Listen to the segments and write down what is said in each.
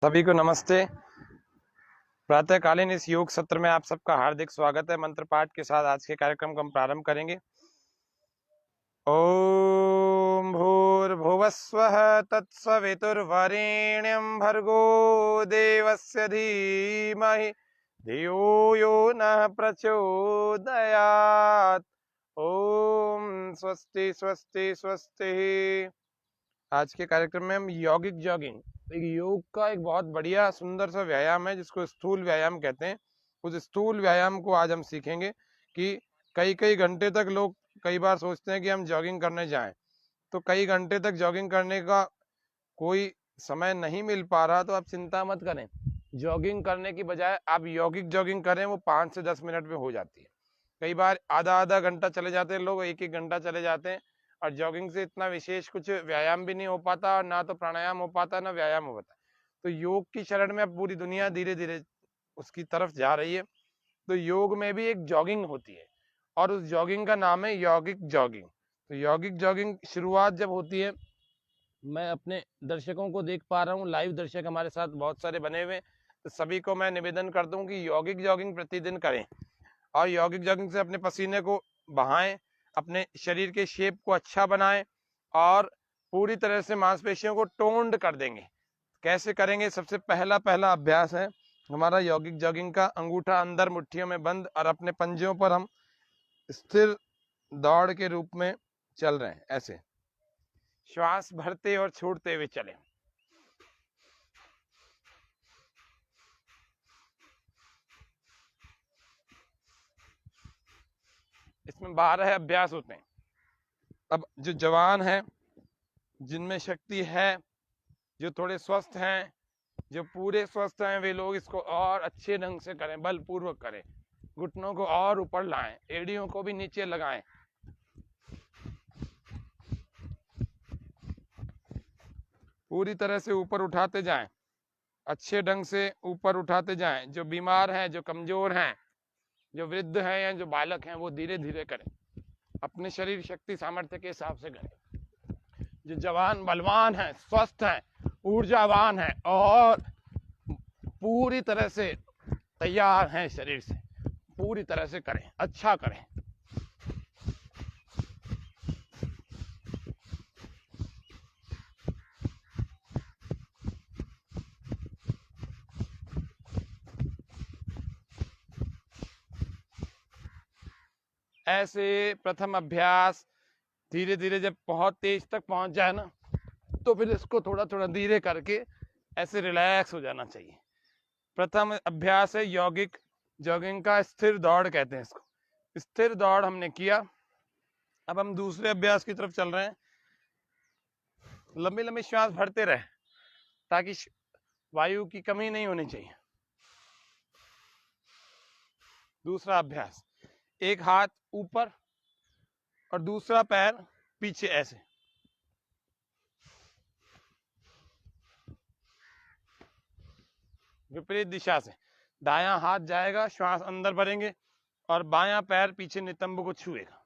सभी को नमस्ते। प्रातःकालीन इस योग सत्र में आप सबका हार्दिक स्वागत है। मंत्र पाठ के साथ आज के कार्यक्रम को हम प्रारंभ करेंगे। ओम भूर्भुवस्वः तत्सवितुर्वरेण्यं भर्गो देवस्य धीमहि धियो यो नः प्रचोदयात्। ओम स्वस्ति स्वस्ति स्वस्ति। आज के कार्यक्रम में हम यौगिक जॉगिंग, एक योग का एक बहुत बढ़िया सुंदर सा व्यायाम है जिसको स्थूल व्यायाम कहते हैं। उस स्थूल व्यायाम को आज हम सीखेंगे कि कई कई घंटे तक लोग कई बार सोचते हैं कि हम जॉगिंग करने जाएं, तो कई घंटे तक जॉगिंग करने का कोई समय नहीं मिल पा रहा, तो आप चिंता मत करें। जॉगिंग करने की बजाय आप यौगिक जॉगिंग करें, वो 5 से 10 मिनट में हो जाती है। कई बार आधा आधा घंटा चले जाते हैं लोग, एक एक घंटा चले जाते हैं, और जॉगिंग से इतना विशेष कुछ व्यायाम भी नहीं हो पाता, और ना तो प्राणायाम हो पाता, ना व्यायाम हो पाता। तो योग की शरण में अब पूरी दुनिया धीरे धीरे उसकी तरफ जा रही है। तो योग में भी एक जॉगिंग होती है, और उस जॉगिंग का नाम है यौगिक जॉगिंग। तो यौगिक जॉगिंग शुरुआत जब होती है, मैं अपने दर्शकों को देख पा रहा हूँ, लाइव दर्शक हमारे साथ बहुत सारे बने हुए, तो सभी को मैं निवेदन करता हूँ कि यौगिक जॉगिंग प्रतिदिन करें, और यौगिक जॉगिंग से अपने पसीने को बहाएं, अपने शरीर के शेप को अच्छा बनाएं, और पूरी तरह से मांसपेशियों को टोन्ड कर देंगे। कैसे करेंगे? सबसे पहला अभ्यास है हमारा यौगिक जॉगिंग का। अंगूठा अंदर मुट्ठियों में बंद, और अपने पंजों पर हम स्थिर दौड़ के रूप में चल रहे हैं। ऐसे श्वास भरते और छोड़ते हुए चलें। इसमें 12 अभ्यास होते हैं। अब जो जवान है, जिनमें शक्ति है, जो थोड़े स्वस्थ हैं, जो पूरे स्वस्थ हैं, वे लोग इसको और अच्छे ढंग से करें, बलपूर्वक करें। घुटनों को और ऊपर लाएं, एड़ियों को भी नीचे लगाएं। पूरी तरह से ऊपर उठाते जाएं, अच्छे ढंग से ऊपर उठाते जाएं। जो बीमार हैं, जो कमजोर हैं, जो वृद्ध हैं या जो बालक हैं, वो धीरे धीरे करें, अपने शरीर शक्ति सामर्थ्य के हिसाब से करें। जो जवान बलवान हैं, स्वस्थ हैं, ऊर्जावान हैं, और पूरी तरह से तैयार हैं शरीर से, पूरी तरह से करें, अच्छा करें। ऐसे प्रथम अभ्यास धीरे धीरे जब बहुत तेज तक पहुंच जाए ना, तो फिर इसको थोड़ा थोड़ा धीरे करके ऐसे रिलैक्स हो जाना चाहिए। प्रथम अभ्यास है यौगिक जॉगिंग का, स्थिर दौड़ कहते हैं इसको। स्थिर दौड़ हमने किया। अब हम दूसरे अभ्यास की तरफ चल रहे हैं। लंबी लंबी श्वास भरते रहे, ताकि वायु की कमी नहीं होनी चाहिए। दूसरा अभ्यास, एक हाथ ऊपर और दूसरा पैर पीछे, ऐसे विपरीत दिशा से। दायां हाथ जाएगा, श्वास अंदर भरेंगे, और बायां पैर पीछे नितंब को छुएगा।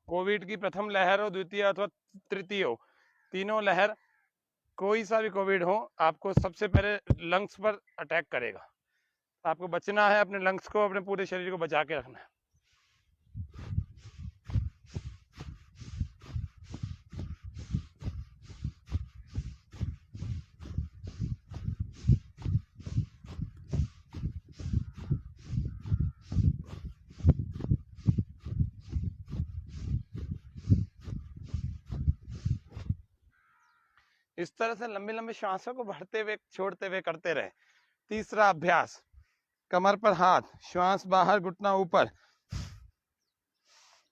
कोविड की प्रथम लहर हो, द्वितीय अथवा तृतीय हो, तीनों लहर, कोई सा भी कोविड हो, आपको सबसे पहले लंग्स पर अटैक करेगा। आपको बचना है, अपने लंग्स को, अपने पूरे शरीर को बचा के रखना है। इस तरह से लंबी लंबी श्वासों को भरते हुए छोड़ते हुए करते रहे। तीसरा अभ्यास, कमर पर हाथ, श्वास बाहर, घुटना ऊपर,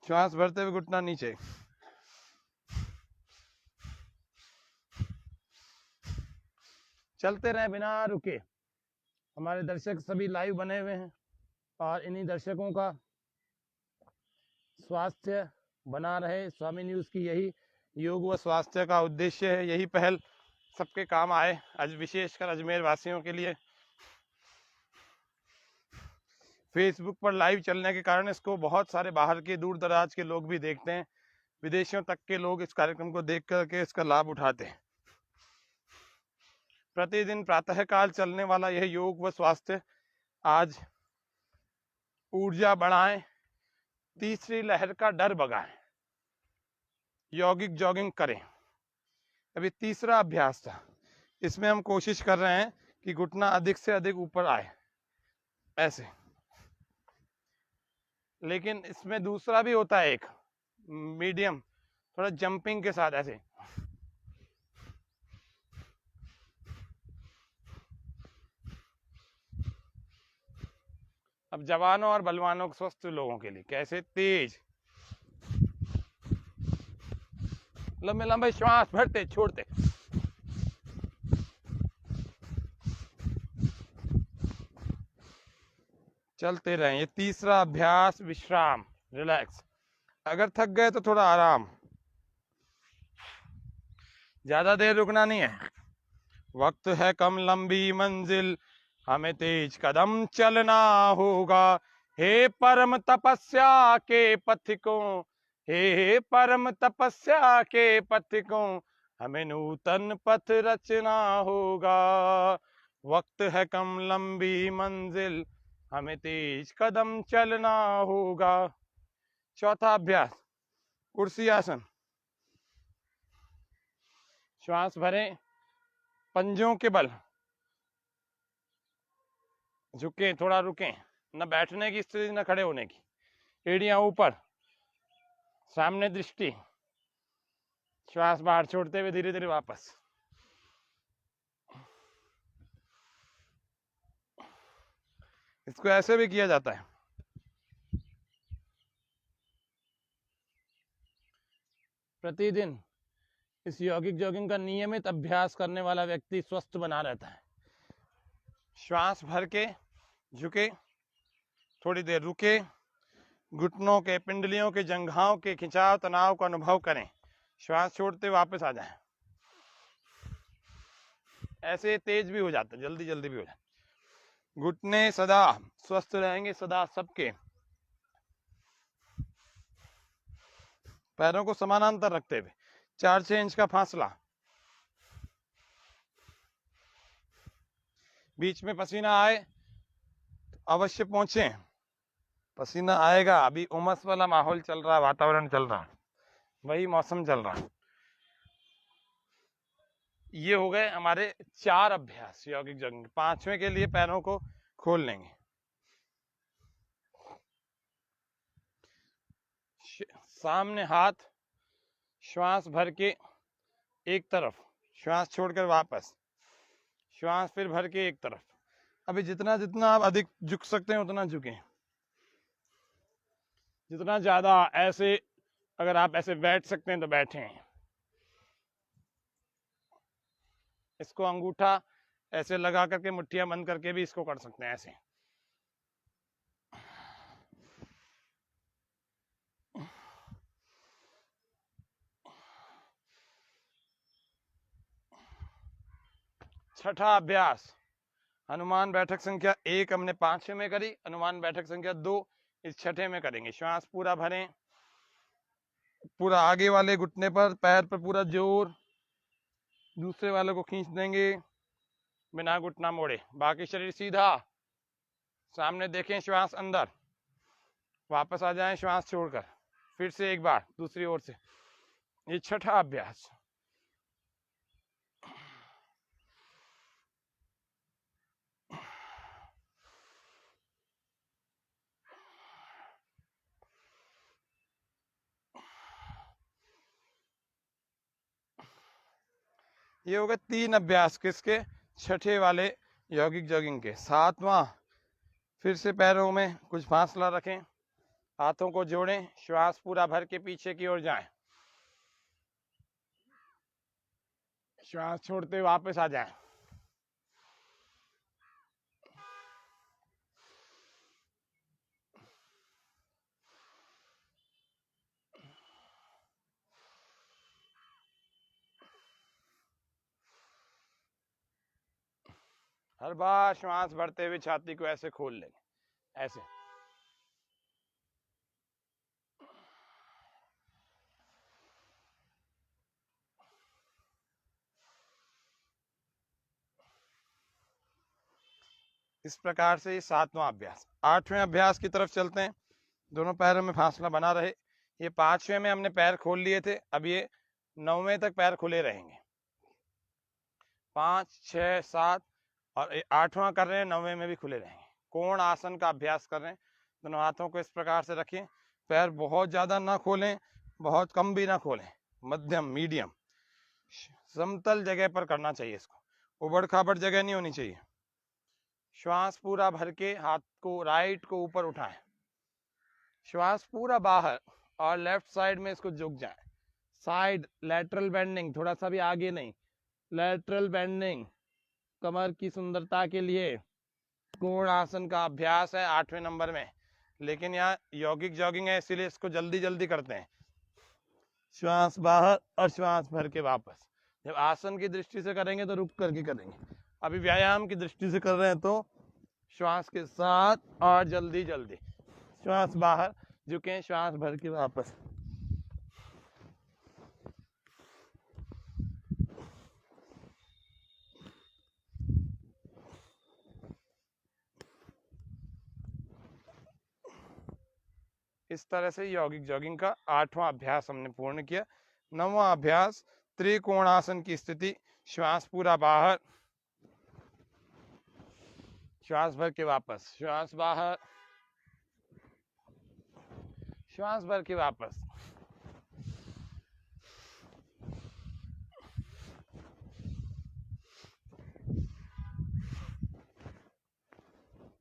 श्वास भरते हुए घुटना नीचे। चलते रहे बिना रुके। हमारे दर्शक सभी लाइव बने हुए हैं, और इन्हीं दर्शकों का स्वास्थ्य बना रहे। स्वामी न्यूज की यही योग व स्वास्थ्य का उद्देश्य है, यही पहल सबके काम आए, आज विशेषकर अजमेर वासियों के लिए। फेसबुक पर लाइव चलने के कारण इसको बहुत सारे बाहर के दूर दराज के लोग भी देखते हैं, विदेशों तक के लोग इस कार्यक्रम को देख करके इसका लाभ उठाते हैं। प्रतिदिन प्रातःकाल चलने वाला यह योग व स्वास्थ्य आज ऊर्जा बढ़ाएं, तीसरी लहर का डर भगाएं, यौगिक जॉगिंग करें। अभी तीसरा अभ्यास था, इसमें हम कोशिश कर रहे हैं कि घुटना अधिक से अधिक ऊपर आए ऐसे, लेकिन इसमें दूसरा भी होता है एक मीडियम, थोड़ा जंपिंग के साथ ऐसे। अब जवानों और बलवानों स्वस्थ लोगों के लिए कैसे, तेज लंबे लंबे श्वास भरते छोड़ते, चलते रहें। ये तीसरा अभ्यास, विश्राम, रिलैक्स। अगर थक गए तो थोड़ा आराम, ज्यादा देर रुकना नहीं है। वक्त है कम, लंबी मंजिल, हमें तेज कदम चलना होगा। हे परम तपस्या के पथिकों, हे परम तपस्या के पथिकों, हमें नूतन पथ रचना होगा। वक्त है कम, लंबी मंजिल, हमें तेज कदम चलना होगा। चौथा अभ्यास, कुर्सी आसन। श्वास भरें, पंजों के बल झुके, थोड़ा रुकें, न बैठने की स्थिति न खड़े होने की, एड़ियां ऊपर, सामने दृष्टि, श्वास बाहर छोड़ते हुए धीरे धीरे वापस। इसको ऐसे भी किया जाता है। प्रतिदिन इस यौगिक जॉगिंग का नियमित अभ्यास करने वाला व्यक्ति स्वस्थ बना रहता है। श्वास भर के झुके, थोड़ी देर रुके, घुटनों के, पिंडलियों के, जंघाओं के खिंचाव तनाव का अनुभव करें, श्वास छोड़ते वापस आ जाएं। ऐसे तेज भी हो जाता है, जल्दी जल्दी भी हो जाता है। घुटने सदा स्वस्थ रहेंगे, सदा सबके। पैरों को समानांतर रखते हुए 4-6 इंच का फासला। बीच में पसीना आए तो अवश्य पहुंचे, पसीना आएगा। अभी उमस वाला माहौल चल रहा है, वातावरण चल रहा है, वही मौसम चल रहा है। ये हो गए हमारे 4 अभ्यास यौगिक जॉगिंग। 5वें के लिए पैरों को खोल लेंगे। सामने हाथ, श्वास भर के एक तरफ, श्वास छोड़कर वापस, श्वास फिर भर के एक तरफ। अभी जितना जितना आप अधिक झुक सकते हैं उतना झुकें, जितना ज्यादा ऐसे, अगर आप ऐसे बैठ सकते हैं तो बैठें। इसको अंगूठा ऐसे लगा करके मुट्ठियां बंद करके भी इसको कर सकते हैं ऐसे। छठा अभ्यास, हनुमान बैठक संख्या 1 हमने 5वें में करी, हनुमान बैठक संख्या 2 इस 6ठे में करेंगे। श्वास पूरा भरें, पूरा आगे वाले घुटने पर, पैर पर पूरा जोर, दूसरे वाले को खींच देंगे बिना घुटना मोड़े। बाकी शरीर सीधा, सामने देखें, श्वास अंदर, वापस आ जाएं श्वास छोड़कर, फिर से एक बार दूसरी ओर से। ये छठा अभ्यास। ये हो गए 3 अभ्यास किसके, छठे वाले यौगिक जॉगिंग के। 7वां, फिर से पैरों में कुछ फासला रखें, हाथों को जोड़ें, श्वास पूरा भर के पीछे की ओर जाएं, श्वास छोड़ते वापस आ जाएं। हर बार श्वास भरते हुए छाती को ऐसे खोल लेंगे, ऐसे। इस प्रकार से ये 7वां अभ्यास। 8वें अभ्यास की तरफ चलते हैं। दोनों पैरों में फासला बना रहे। ये 5वें में हमने पैर खोल लिए थे, अब ये 9वें तक पैर खुले रहेंगे। 5, 6, 7 और 8वां कर रहे हैं, 9वें में भी खुले रहेंगे। कोण आसन का अभ्यास कर रहे हैं। दोनों हाथों को इस प्रकार से रखें, पैर बहुत ज्यादा ना खोलें, बहुत कम भी ना खोलें, मध्यम मीडियम समतल जगह पर करना चाहिए। इसको उबड़ खाबड़ जगह नहीं होनी चाहिए। श्वास पूरा भर के हाथ को राइट को ऊपर उठाएं, श्वास पूरा बाहर और लेफ्ट साइड में इसको झुक जाएं। साइड लैटरल बेंडिंग, थोड़ा सा भी आगे नहीं, लैटरल बेंडिंग कमर की सुंदरता के लिए कोण आसन का अभ्यास है 8वें नंबर में। लेकिन यहाँ यौगिक जॉगिंग है, इसीलिए इसको जल्दी जल्दी करते हैं। श्वास बाहर और श्वास भर के वापस। जब आसन की दृष्टि से करेंगे तो रुक करके करेंगे, अभी व्यायाम की दृष्टि से कर रहे हैं तो श्वास के साथ और जल्दी जल्दी। श्वास बाहर, झुकें, श्वास भर के वापस। इस तरह से यौगिक जॉगिंग का 8वां अभ्यास हमने पूर्ण किया। 9वां अभ्यास त्रिकोणासन की स्थिति। श्वास पूरा बाहर, श्वास भर के वापस, श्वास बाहर, श्वास भर के वापस।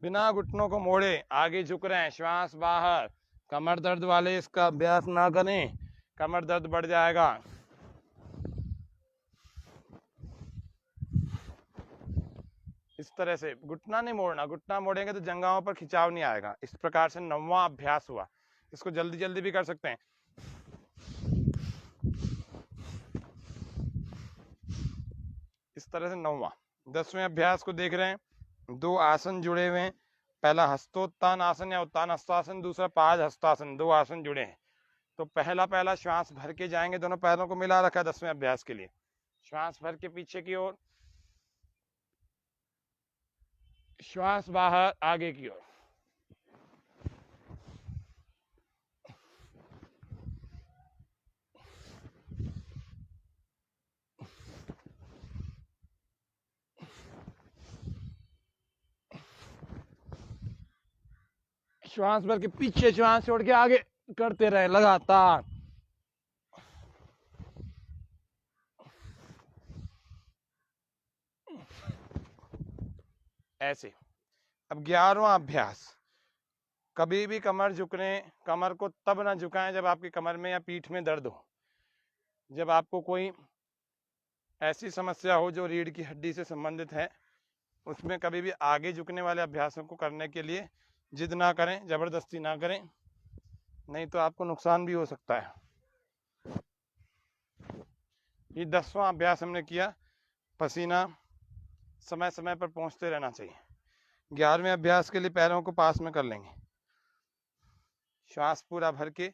बिना घुटनों को मोड़े आगे झुक रहे हैं, श्वास बाहर। कमर दर्द वाले इसका अभ्यास ना करें, कमर दर्द बढ़ जाएगा। इस तरह से घुटना नहीं मोड़ना, घुटना मोड़ेंगे तो जंघाओं पर खिंचाव नहीं आएगा। इस प्रकार से 9वां अभ्यास हुआ। इसको जल्दी जल्दी भी कर सकते हैं। इस तरह से 9वां। 10वें अभ्यास को देख रहे हैं। 2 आसन जुड़े हुए हैं। पहला हस्तोत्तान आसन या उत्तान हस्तासन, दूसरा पाद हस्तासन। 2 आसन जुड़े हैं। तो पहला श्वास भर के जाएंगे, दोनों पैरों को मिला रखा है 10वें अभ्यास के लिए। श्वास भर के पीछे की ओर, श्वास बाहर आगे की ओर। श्वास भर के पीछे, श्वास छोड़ के आगे करते रहे लगातार। ऐसे। अब 11वां अभ्यास। कभी भी कमर झुकने, कमर को तब ना झुकाएं जब आपकी कमर में या पीठ में दर्द हो। जब आपको कोई ऐसी समस्या हो जो रीढ़ की हड्डी से संबंधित है, उसमें कभी भी आगे झुकने वाले अभ्यासों को करने के लिए जिद ना करें, जबरदस्ती ना करें, नहीं तो आपको नुकसान भी हो सकता है। ये 10वां अभ्यास हमने किया। पसीना समय समय पर पहुंचते रहना चाहिए। 11वें अभ्यास के लिए पैरों को पास में कर लेंगे। श्वास पूरा भर के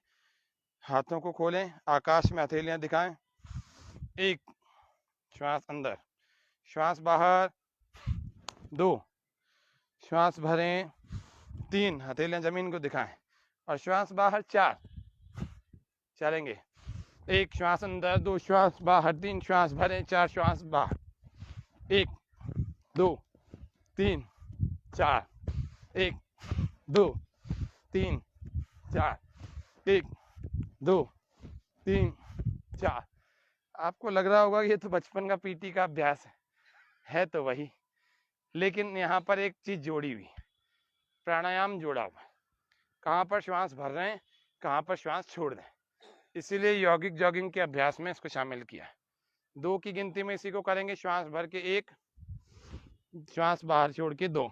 हाथों को खोलें, आकाश में हथेलियां दिखाएं। 1, श्वास अंदर, श्वास बाहर। 2, श्वास भरें। 3, हथेलियां जमीन को दिखाएं और श्वास बाहर। 4, चलेंगे। 1 श्वास अंदर, 2 श्वास बाहर, 3 श्वास भरें, 4 श्वास बाहर। 1, 2, 3, 4। 1, 2, 3, 4। 1, 2, 3, 4। आपको लग रहा होगा कि ये तो बचपन का पीटी का अभ्यास है तो वही, लेकिन यहाँ पर एक चीज जोड़ी हुई, प्राणायाम जोड़ा हुआ। कहाँ पर श्वास भर रहे हैं, कहाँ पर श्वास छोड़ दें, इसीलिए यौगिक जॉगिंग के अभ्यास में इसको शामिल किया है। 2 की गिनती में इसी को करेंगे। श्वास भर के 1, श्वास बाहर छोड़ के 2।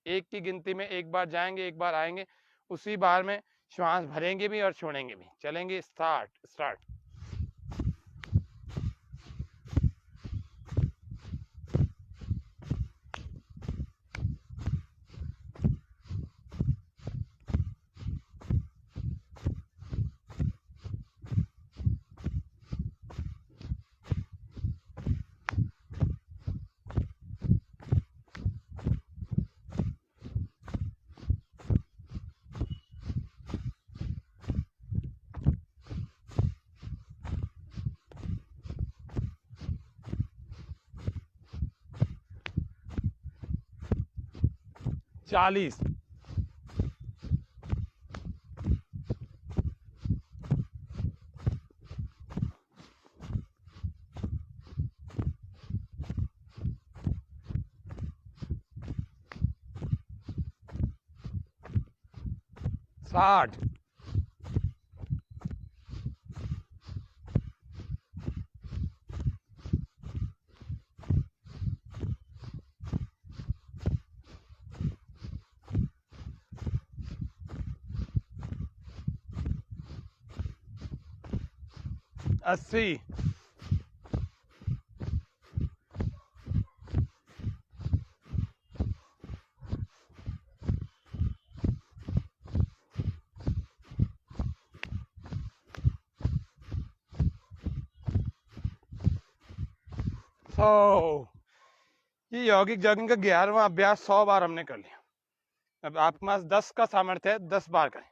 एक की गिनती में एक बार जाएंगे, एक बार आएंगे, उसी बार में श्वास भरेंगे भी और छोड़ेंगे भी। चलेंगे। स्टार्ट। 40, 60, 80, 100। ये यौगिक जॉगिंग का 11वां अभ्यास 100 बार हमने कर लिया। अब आपके पास 10 का सामर्थ्य है, 10 बार करें।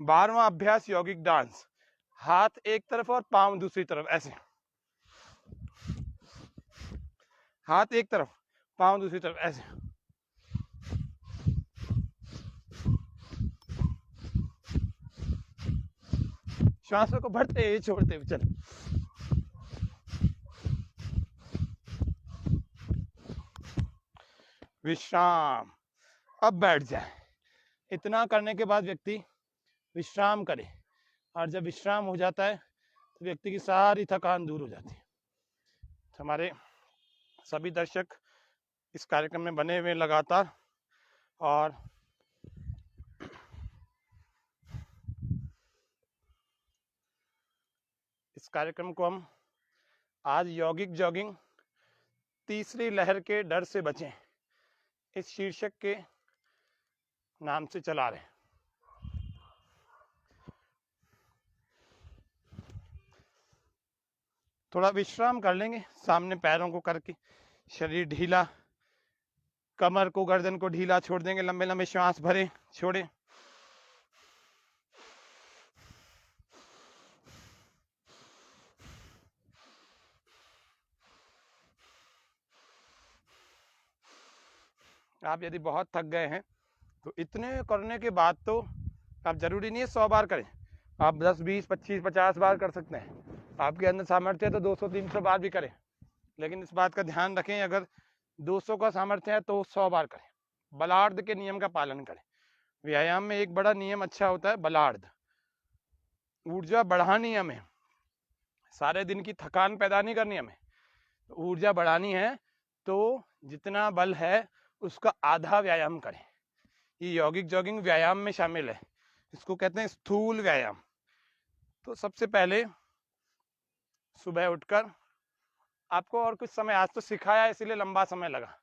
12वां अभ्यास यौगिक डांस, हाथ एक तरफ और पांव दूसरी तरफ, ऐसे हाथ एक तरफ पांव दूसरी तरफ, ऐसे। श्वासों को भरते छोड़ते हुए चल। विश्राम। अब बैठ जाए। इतना करने के बाद व्यक्ति विश्राम करे, और जब विश्राम हो जाता है तो व्यक्ति की सारी थकान दूर हो जाती है। तो हमारे सभी दर्शक इस कार्यक्रम में बने हुए लगातार, और इस कार्यक्रम को हम आज यौगिक जॉगिंग तीसरी लहर के डर से बचें, इस शीर्षक के नाम से चला रहे हैं। थोड़ा विश्राम कर लेंगे, सामने पैरों को करके शरीर ढीला, कमर को, गर्दन को ढीला छोड़ देंगे। लंबे लंबे श्वास भरे, छोड़े। आप यदि बहुत थक गए हैं तो इतने करने के बाद तो आप जरूरी नहीं है 100 बार करें, आप 10, 20, 25, 50 बार कर सकते हैं। आपके अंदर सामर्थ्य है तो 200, 300 बार भी करें, लेकिन इस बात का ध्यान रखें, अगर 200 का सामर्थ्य है तो 100 बार करें। बलार्ध के नियम का पालन करें। व्यायाम में एक बड़ा नियम अच्छा होता है बलार्ध, ऊर्जा बढ़ानी हमें, सारे दिन की थकान पैदा नहीं करनी हमें। ऊर्जा बढ़ानी है तो जितना बल है उसका आधा व्यायाम करें। ये यौगिक जॉगिंग व्यायाम में शामिल है, इसको कहते हैं स्थूल व्यायाम। तो सबसे पहले सुबह उठकर आपको, और कुछ समय आज तो सिखाया इसलिए लंबा समय लगा,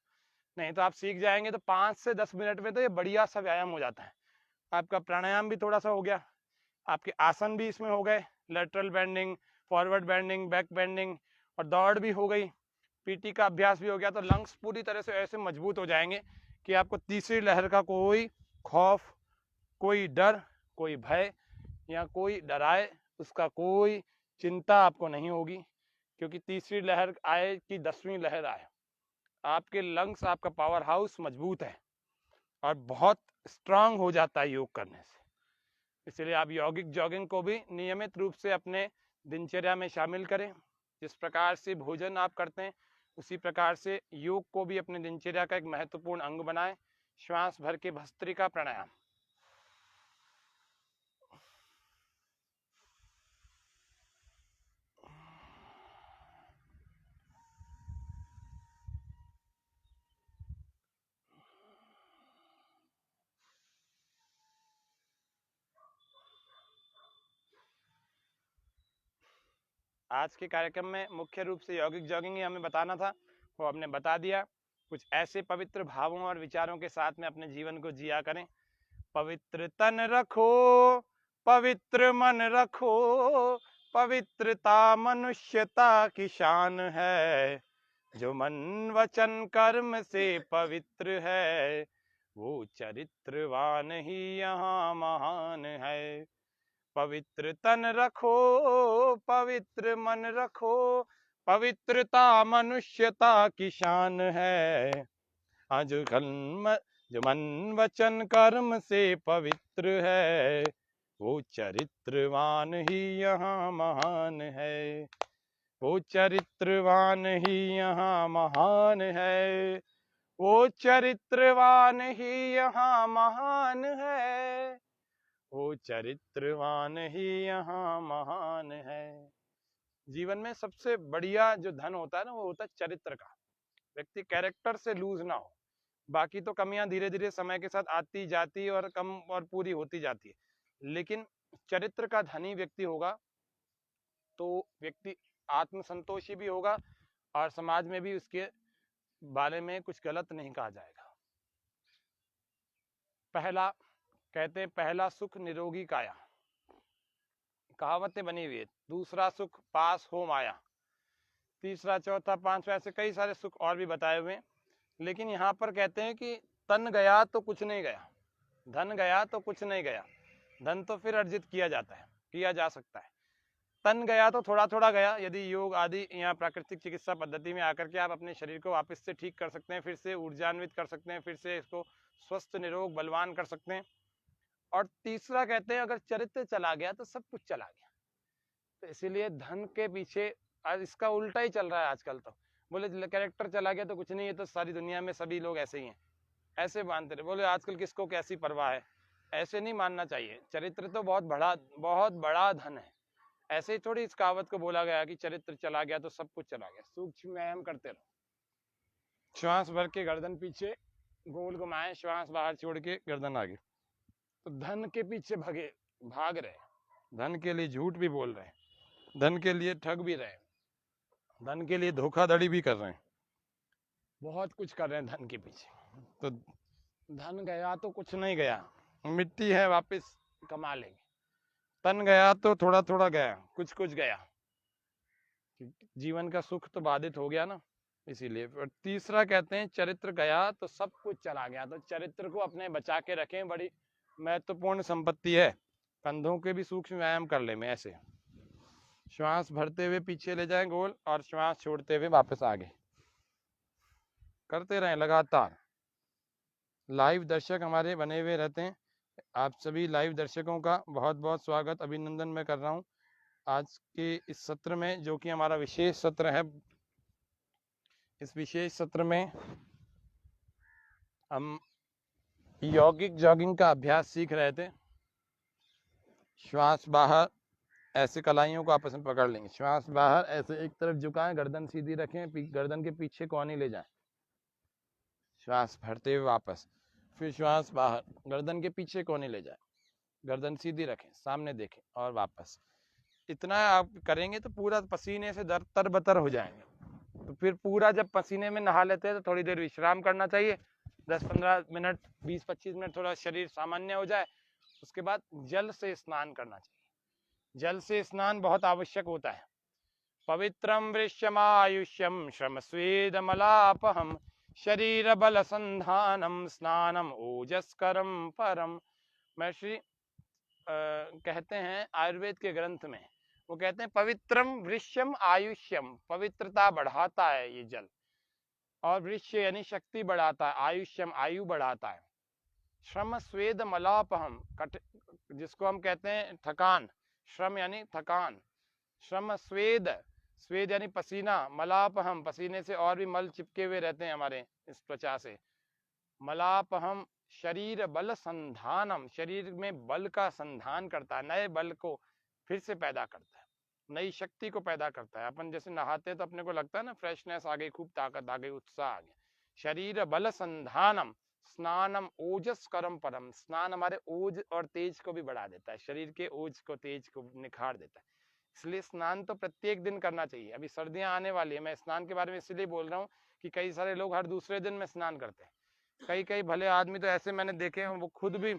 नहीं तो आप सीख जाएंगे तो 5 से 10 मिनट में तो ये बढ़िया सा व्यायाम हो जाता है। आपका प्राणायाम भी थोड़ा सा हो गया, आपके आसन भी इसमें हो गए, lateral bending, forward bending, back bending, और दौड़ भी हो गई, पीटी का अभ्यास भी हो गया। तो लंग्स पूरी तरह से ऐसे मजबूत हो जाएंगे कि आपको तीसरी लहर का कोई खौफ, कोई डर, कोई भय या कोई डराए उसका कोई चिंता आपको नहीं होगी, क्योंकि तीसरी लहर आए कि 10वीं लहर आए, आपके लंग्स, आपका पावर हाउस मजबूत है और बहुत स्ट्रांग हो जाता है योग करने से। इसलिए आप यौगिक जॉगिंग को भी नियमित रूप से अपने दिनचर्या में शामिल करें। जिस प्रकार से भोजन आप करते हैं उसी प्रकार से योग को भी अपने दिनचर्या का एक महत्वपूर्ण अंग बनाएं। श्वास भर के भस्त्रिका प्राणायाम। आज के कार्यक्रम में मुख्य रूप से यौगिक जॉगिंग ही हमें बताना था, वो हमने बता दिया। कुछ ऐसे पवित्र भावों और विचारों के साथ में अपने जीवन को जिया करें। पवित्र तन रखो, पवित्र मन रखो, पवित्रता मनुष्यता की शान है। जो मन वचन कर्म से पवित्र है, वो चरित्रवान ही यहाँ महान है। पवित्र तन रखो, पवित्र मन रखो, पवित्रता मनुष्यता की शान है। जो मन वचन कर्म से पवित्र है, वो चरित्रवान ही यहाँ महान है। वो चरित्रवान ही यहाँ महान है। वो चरित्रवान ही यहाँ महान है। वो चरित्रवान ही यहाँ महान है। जीवन में सबसे बढ़िया जो धन होता है ना, वो होता है चरित्र का। व्यक्ति कैरेक्टर से लूज ना हो। बाकी तो कमियां धीरे धीरे समय के साथ आती जाती और कम और पूरी होती जाती है, लेकिन चरित्र का धनी व्यक्ति होगा तो व्यक्ति आत्मसंतोषी भी होगा और समाज में भी उसके बारे में कुछ गलत नहीं कहा जाएगा। पहला कहते हैं, पहला सुख निरोगी काया, कहावतें बनी हुई है। दूसरा सुख पास हो माया, तीसरा चौथा पांचवा, ऐसे कई सारे सुख और भी बताए हुए हैं। लेकिन यहाँ पर कहते हैं कि तन गया तो कुछ नहीं गया, धन गया तो कुछ नहीं गया। धन तो फिर अर्जित किया जाता है, किया जा सकता है। तन गया तो थोड़ा थोड़ा गया। यदि योग आदि या प्राकृतिक चिकित्सा पद्धति में आकर के आप अपने शरीर को वापस से ठीक कर सकते हैं, फिर से ऊर्जान्वित कर सकते हैं, फिर से इसको स्वस्थ निरोग बलवान कर सकते हैं। और तीसरा कहते हैं, अगर चरित्र चला गया तो सब कुछ चला गया। तो इसीलिए धन के पीछे आज इसका उल्टा ही चल रहा है आजकल। तो बोले कैरेक्टर चला गया तो कुछ नहीं है, तो सारी दुनिया में सभी लोग ऐसे ही हैं, ऐसे मानते रहे। बोले आजकल किसको कैसी परवाह है, ऐसे नहीं मानना चाहिए। चरित्र तो बहुत बड़ा धन है। ऐसे ही थोड़ी इस कहावत को बोला गया कि चरित्र चला गया तो सब कुछ चला गया। सूक्ष्म व्यायाम करते रहो, श्वास भर के गर्दन पीछे गोल घुमाए, श्वास बाहर छोड़ के गर्दन आगे। तो धन के पीछे भाग रहे, धन के लिए झूठ भी बोल रहे हैं, धन के लिए ठग भी रहे, धन के लिए धोखाधड़ी भी कर रहे हैं, बहुत कुछ कर रहे हैं धन के पीछे। तो धन गया तो कुछ नहीं गया, मिट्टी है, वापस कमा लेंगे। तन गया तो थोड़ा थोड़ा गया, कुछ कुछ गया। जीवन का सुख तो बाधित हो गया ना, इसीलिए। और तीसरा कहते हैं, चरित्र गया तो सब कुछ चला गया। तो चरित्र को अपने बचा के रखें, बड़ी महत्वपूर्ण संपत्ति है। कंधों के भी सूक्ष्म व्यायाम कर ले में ऐसे, श्वास भरते हुए पीछे ले जाएं गोल, और श्वास छोड़ते हुए वापस आगे करते रहें लगातार। लाइव दर्शक हमारे बने हुए रहते हैं। आप सभी लाइव दर्शकों का बहुत बहुत स्वागत, अभिनंदन मैं कर रहा हूं आज के इस सत्र में, जो कि हमारा विशेष सत्र है। इस विशेष सत्र में हम यौगिक जॉगिंग का अभ्यास सीख रहे थे। श्वास बाहर, ऐसे कलाइयों को आपस में पकड़ लेंगे। श्वास बाहर, ऐसे एक तरफ झुकाएं, गर्दन सीधी रखें, गर्दन के पीछे कोहनी ले जाएं। श्वास भरते हुए वापस, फिर श्वास बाहर, गर्दन के पीछे कोहनी ले जाएं, गर्दन सीधी रखें, सामने देखें, और वापस। इतना आप करेंगे तो पूरा पसीने से तरबतर हो जाएंगे। तो फिर पूरा जब पसीने में नहा लेते हैं तो थोड़ी देर विश्राम करना चाहिए, 10-15 मिनट, 20-25 मिनट, थोड़ा शरीर सामान्य हो जाए। उसके बाद जल से स्नान करना चाहिए। जल से स्नान बहुत आवश्यक होता है। पवित्रम वृष्यमायुष्यम श्रम स्वेद मलापहम शरीर बल संधानम स्नानम ओजस्करम परम। महर्षि कहते हैं आयुर्वेद के ग्रंथ में, वो कहते हैं पवित्रम वृष्यम आयुष्यम, पवित्रता बढ़ाता है ये जल, और वृक्ष यानी शक्ति बढ़ाता है, आयुष्यम आयु बढ़ाता है। श्रम स्वेद मलापहम, जिसको हम कहते हैं थकान, श्रम यानी थकान, श्रम स्वेद, स्वेद यानी पसीना, मलापहम, पसीने से और भी मल चिपके हुए रहते हैं हमारे इस त्वचा से। मलापहम शरीर बल संधानम, शरीर में बल का संधान करता है, नए बल को फिर से पैदा करता है, नई शक्ति को पैदा करता है। अपन जैसे नहाते हैं तो अपने को लगता है ना फ्रेशनेस आ गई, खूब ताकत आ गई, उत्साह आ गया। शरीर बल संधानम स्नानम ओजस करम परम, स्नान हमारे ओज और तेज को भी बढ़ा देता है, शरीर के ओज को, तेज को निखार देता है। इसलिए स्नान तो प्रत्येक दिन करना चाहिए। अभी सर्दियां आने वाली है, मैं स्नान के बारे में इसलिए बोल रहा हूँ कि कई सारे लोग हर दूसरे दिन में स्नान करते हैं। कई भले आदमी तो ऐसे मैंने देखे हैं, वो खुद भी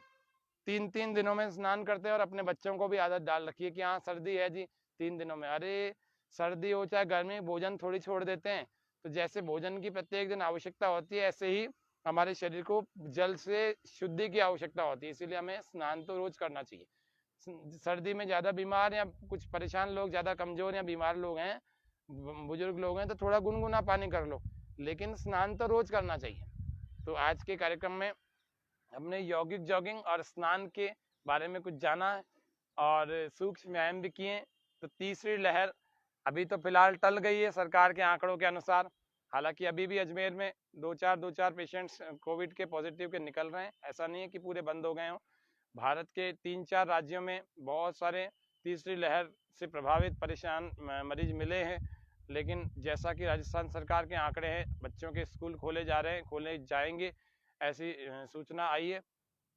3-3 दिनों में स्नान करते हैं और अपने बच्चों को भी आदत डाल रखी है कि हाँ सर्दी है जी 3 दिनों में। अरे सर्दी हो चाहे गर्मी, भोजन थोड़ी छोड़ देते हैं। तो जैसे भोजन की प्रत्येक दिन आवश्यकता होती है, ऐसे ही हमारे शरीर को जल से शुद्धि की आवश्यकता होती है। इसीलिए हमें स्नान तो रोज करना चाहिए। सर्दी में ज्यादा बीमार या कुछ परेशान लोग, ज्यादा कमजोर या बीमार लोग हैं, बुजुर्ग लोग हैं, तो थोड़ा गुनगुना पानी कर लो, लेकिन स्नान तो रोज करना चाहिए। तो आज के कार्यक्रम में हमने यौगिक जॉगिंग और स्नान के बारे में कुछ जाना है और सूक्ष्म व्यायाम भी किए। तो तीसरी लहर अभी तो फिलहाल टल गई है सरकार के आंकड़ों के अनुसार। हालांकि अभी भी अजमेर में दो चार पेशेंट्स कोविड के पॉजिटिव के निकल रहे हैं। ऐसा नहीं है कि पूरे बंद हो गए हों। भारत के 3-4 राज्यों में बहुत सारे तीसरी लहर से प्रभावित परेशान मरीज मिले हैं। लेकिन जैसा कि राजस्थान सरकार के आंकड़े हैं, बच्चों के स्कूल खोले जा रहे हैं, खोले जाएंगे, ऐसी सूचना आई है।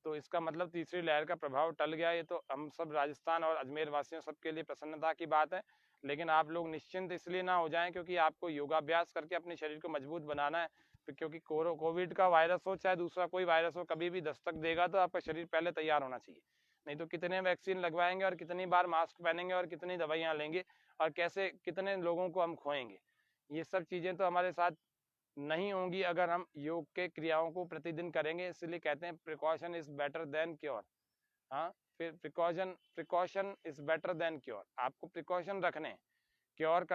तो इसका मतलब तीसरी लहर का प्रभाव टल गया। ये तो हम सब राजस्थान और अजमेर वासियों सबके लिए प्रसन्नता की बात है। लेकिन आप लोग निश्चिंत इसलिए ना हो जाएं क्योंकि आपको योगाभ्यास करके अपने शरीर को मजबूत बनाना है। क्योंकि कोविड का वायरस हो चाहे दूसरा कोई वायरस हो, कभी भी दस्तक देगा तो आपका शरीर पहले तैयार होना चाहिए। नहीं तो कितने वैक्सीन लगवाएंगे और कितनी बार मास्क पहनेंगे और कितनी दवाइयाँ लेंगे और कैसे कितने लोगों को हम खोएंगे। ये सब चीज़ें तो हमारे साथ नहीं होंगी अगर हम योग के क्रियाओं को प्रतिदिन करेंगे। इसलिए कहते हैं precaution is better than cure. हाँ, फिर precaution is better than cure. आपको प्रिकॉशन रखने, क्योर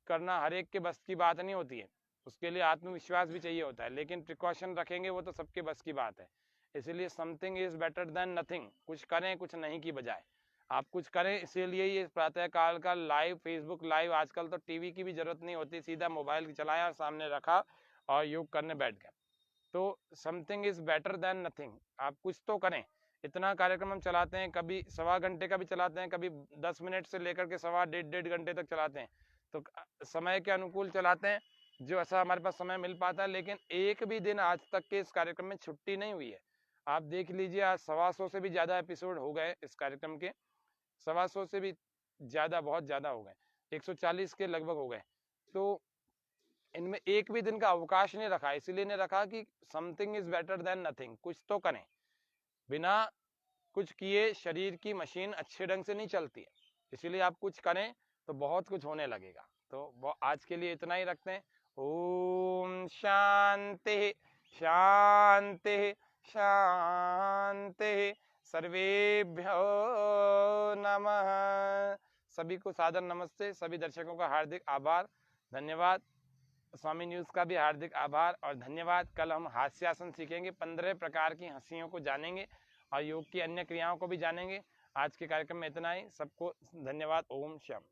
करना हर एक के बस की बात नहीं होती है। उसके लिए आत्मविश्वास भी चाहिए होता है, लेकिन प्रिकॉशन रखेंगे वो तो सबके बस की बात है। इसीलिए something is better than nothing. कुछ करें कुछ नहीं की बजाय आप कुछ करें। इसीलिए ये प्रातः काल का लाइव फेसबुक लाइव, आजकल तो टीवी की भी जरूरत नहीं होती, सीधा मोबाइल चलाया और सामने रखा और योग करने बैठ गए। तो something is better than nothing. आप कुछ तो करें। इतना कार्यक्रम हम चलाते हैं, कभी 1.25 घंटे का भी चलाते हैं, कभी 10 मिनट से लेकर के 1.25 घंटे तक चलाते हैं। तो समय के अनुकूल चलाते हैं जो ऐसा हमारे पास समय मिल पाता है। लेकिन एक भी दिन आज तक के इस कार्यक्रम में छुट्टी नहीं हुई है। आप देख लीजिए, आज 125 से भी ज्यादा एपिसोड हो गए इस कार्यक्रम के। 125 से भी ज्यादा, बहुत ज्यादा हो गए, 140 के लगभग हो गए। तो इनमें एक भी दिन का अवकाश नहीं रखा। इसीलिए नहीं रखा कि something is better than nothing. कुछ तो करें। बिना कुछ किए शरीर की मशीन अच्छे ढंग से नहीं चलती है। इसीलिए आप कुछ करें तो बहुत कुछ होने लगेगा। तो आज के लिए इतना ही रखते हैं। ओम शांति शांति शांति। सर्वेभ्यो नमः। सभी को सादर नमस्ते। सभी दर्शकों का हार्दिक आभार, धन्यवाद। स्वामी न्यूज का भी हार्दिक आभार और धन्यवाद। कल हम हास्यासन सीखेंगे, 15 प्रकार की हंसियों को जानेंगे और योग की अन्य क्रियाओं को भी जानेंगे। आज के कार्यक्रम में इतना ही। सबको धन्यवाद। ओम श्याम।